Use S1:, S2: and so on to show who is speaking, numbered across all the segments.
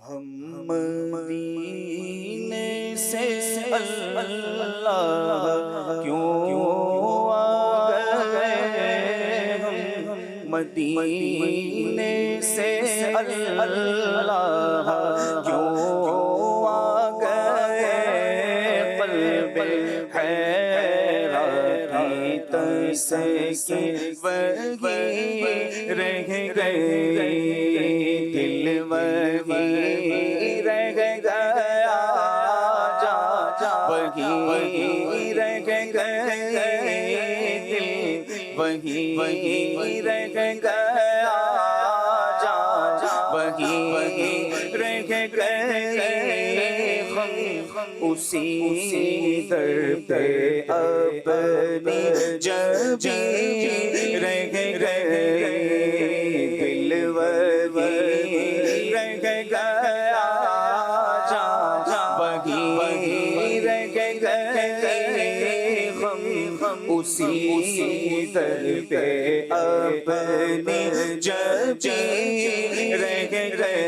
S1: ہم مدینے سے اللہ کیوں آ گئے، ہم مدینے سے اللہ کیوں آ گئے، قلب حیرانی تسکین وہی رہ گئے، دل وہی رہ گیا، وہی رہ گئے، دل وہی رہ گیا، وہی رہ گئے، ہم اسی در پہ اپنی جبی رہ گئے، دل وہی رہ گیا، وہی رہ گئے، ہم اسی در پہ اپنی جبی رہ گئے،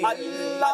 S1: اللہ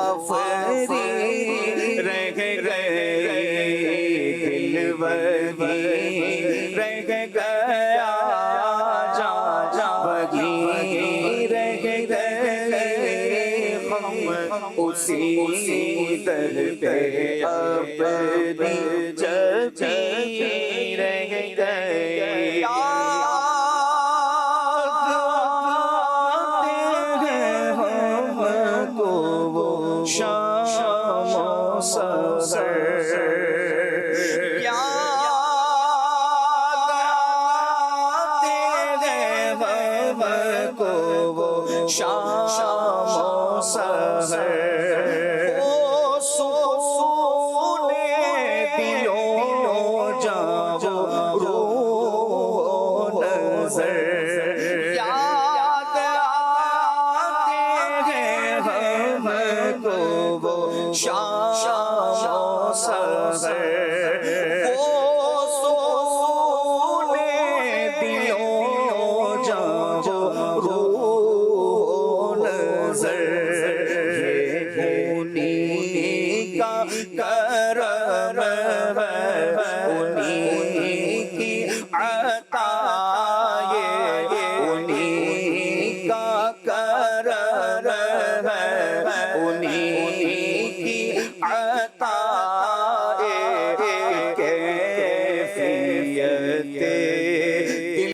S1: آفری رہ گئے، دل وہی رہ گیا، وہی رہ گئے، ہم اسی در پہ اپنی جبی رہ گئے، شام و سحر یاد آتے ہیں ہم کو وہ شام و سحر، وہ سکون دل و جان و روح و نظر، شام و سحر، وہ سکون دل و جان و روح و نظر، انہی کا کرم ہے، انہی کی عطا، انہی کا کرم ہے، انہی عطا کیفیت